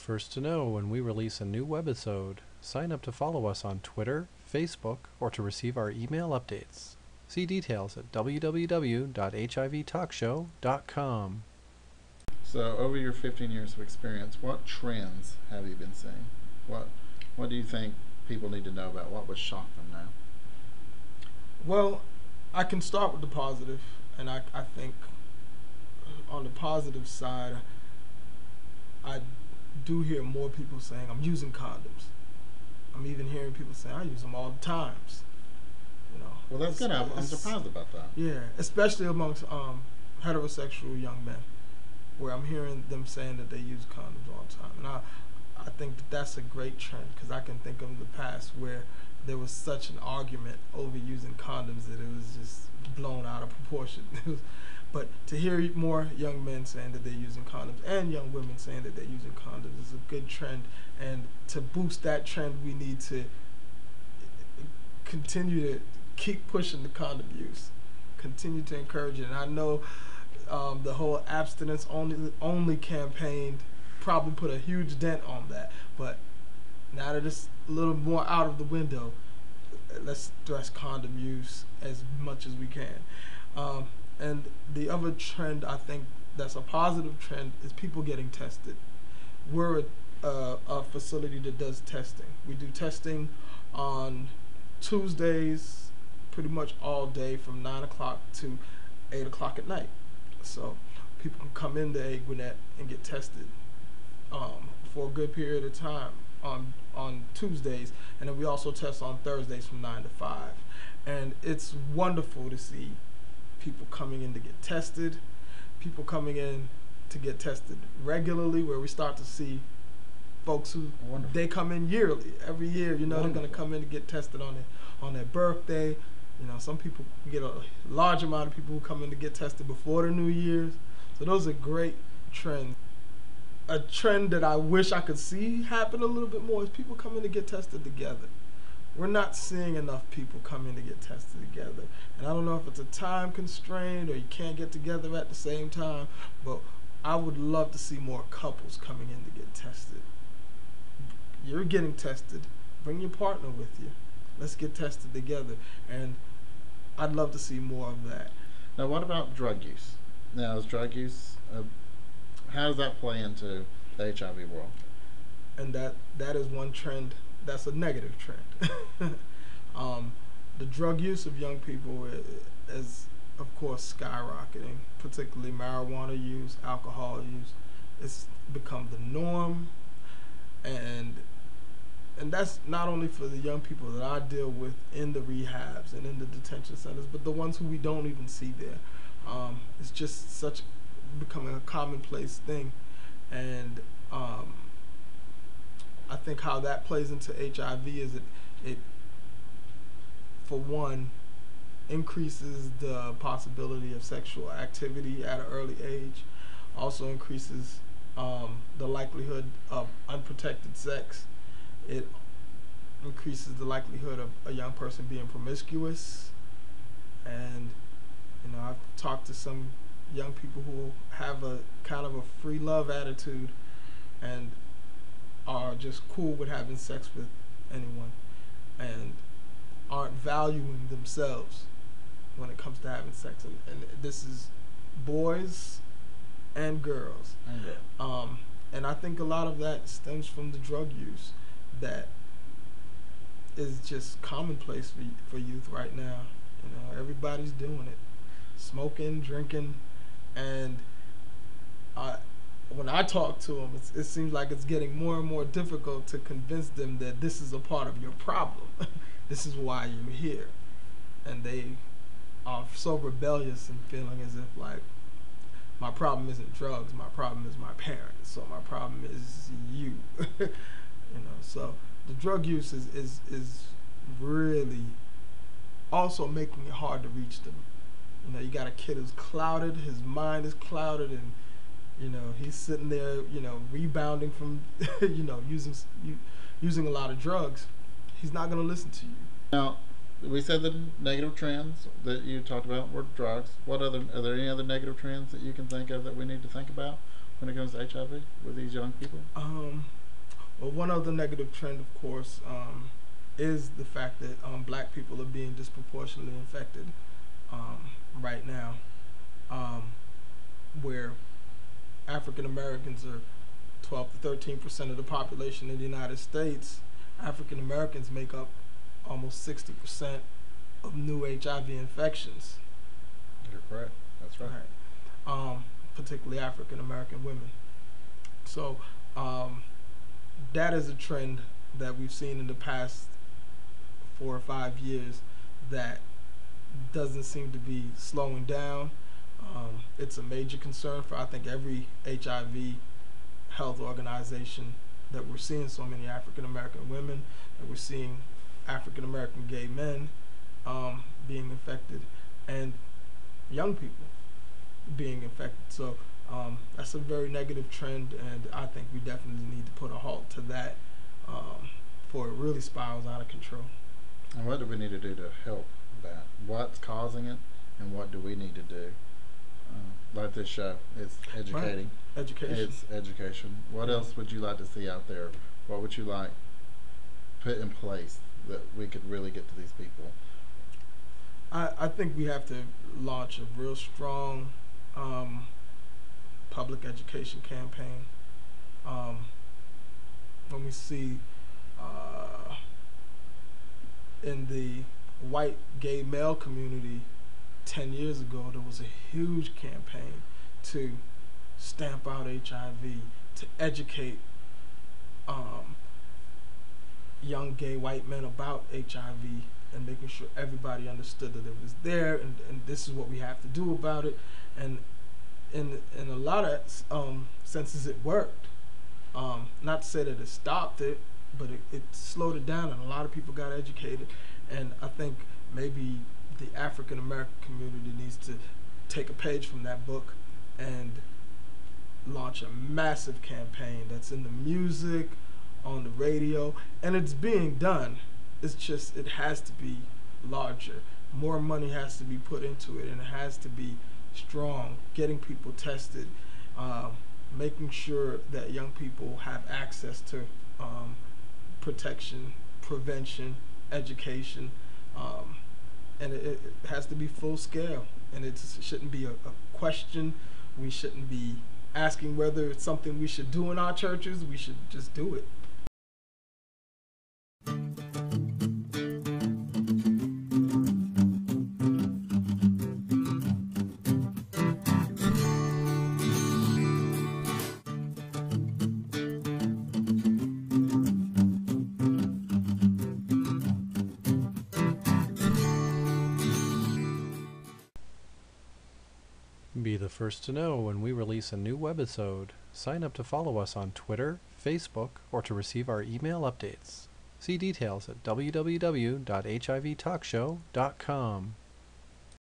first to know when we release a new webisode. Sign up to follow us on Twitter, Facebook, or to receive our email updates. See details at www.hivtalkshow.com. So, over your 15 years of experience, what trends have you been seeing? What do you think people need to know about? What would shock them now? Well, I can start with the positive, and I think on the positive side, I do hear more people saying, I'm using condoms. I'm even hearing people saying, I use them all the times. Well, that's good. I'm surprised about that. Yeah, especially amongst heterosexual young men, where I'm hearing them saying that they use condoms all the time. And I think that's a great trend, because I can think of the past where there was such an argument over using condoms that it was just blown out of proportion. But to hear more young men saying that they're using condoms and young women saying that they're using condoms is a good trend. And to boost that trend, we need to continue to keep pushing the condom use, continue to encourage it. And I know the whole abstinence only campaign probably put a huge dent on that. But now that it's a little more out of the window, let's stress condom use as much as we can. And the other trend, I think that's a positive trend, is people getting tested. We're a facility that does testing. We do testing on Tuesdays pretty much all day from 9 o'clock to 8 o'clock at night. So people can come into AIDGwinnett and get tested for a good period of time on Tuesdays, and then we also test on Thursdays from 9 to 5. And it's wonderful to see people coming in to get tested, people coming in to get tested regularly, where we start to see folks who they come in yearly. Every year, they're going to come in to get tested on their birthday. Some people get a large amount of people who come in to get tested before the New Year's. So those are great trends. A trend that I wish I could see happen a little bit more is people coming to get tested together. We're not seeing enough people come in to get tested together. And I don't know if it's a time constraint or you can't get together at the same time, but I would love to see more couples coming in to get tested. You're getting tested, bring your partner with you. Let's get tested together. And I'd love to see more of that. Now, what about drug use? Now, is drug use, how does that play into the HIV world? And that is one trend. That's a negative trend. The drug use of young people is, of course, skyrocketing, particularly marijuana use, alcohol use. It's become the norm, and that's not only for the young people that I deal with in the rehabs and in the detention centers, but the ones who we don't even see there. It's just becoming a commonplace thing, and I think how that plays into HIV is it for one, increases the possibility of sexual activity at an early age, also increases the likelihood of unprotected sex. It increases the likelihood of a young person being promiscuous. And I've talked to some young people who have a kind of a free love attitude and are just cool with having sex with anyone and aren't valuing themselves when it comes to having sex. And this is boys and girls. And I think a lot of that stems from the drug use that is just commonplace for youth right now. Everybody's doing it, smoking, drinking, and when I talk to them, it seems like it's getting more and more difficult to convince them that this is a part of your problem. This is why you're here. And they are so rebellious and feeling as if like, my problem isn't drugs, my problem is my parents, so my problem is you. So the drug use is really also making it hard to reach them. You got a kid who's clouded, his mind is clouded, and he's sitting there, rebounding from, using a lot of drugs. He's not going to listen to you. Now, we said the negative trends that you talked about were drugs. Are there any other negative trends that you can think of that we need to think about? when it comes to HIV with these young people? Well, one other negative trend, of course, is the fact that black people are being disproportionately infected right now, where African Americans are 12 to 13% of the population in the United States. African Americans make up almost 60% of new HIV infections. You're correct. That's right. Particularly African American women. So that is a trend that we've seen in the past 4 or 5 years that doesn't seem to be slowing down. It's a major concern for, I think, every HIV health organization, that we're seeing so many African American women, that we're seeing African American gay men being infected, and young people being infected. So that's a very negative trend, and I think we definitely need to put a halt to that before it really spirals out of control. And what do we need to do to help that? What's causing it, and what do we need to do? Like this show, it's educating. Right. Education. It's education. What else would you like to see out there? What would you like put in place that we could really get to these people? I think we have to launch a real strong public education campaign. When we see in the white gay male community 10 years ago, there was a huge campaign to stamp out HIV, to educate young gay white men about HIV, and making sure everybody understood that it was there, and this is what we have to do about it. And in a lot of senses, it worked. Not to say that it stopped it, but it slowed it down, and a lot of people got educated. And I think maybe the African American community needs to take a page from that book and launch a massive campaign that's in the music, on the radio, and it's being done. It's just, it has to be larger. More money has to be put into it, and it has to be strong. Getting people tested, making sure that young people have access to protection, prevention, education, and it has to be full scale. And it shouldn't be a question. We shouldn't be asking whether it's something we should do in our churches. We should just do it. Be the first to know when we release a new webisode. Sign up to follow us on Twitter, Facebook, or to receive our email updates. See details at www.hivtalkshow.com.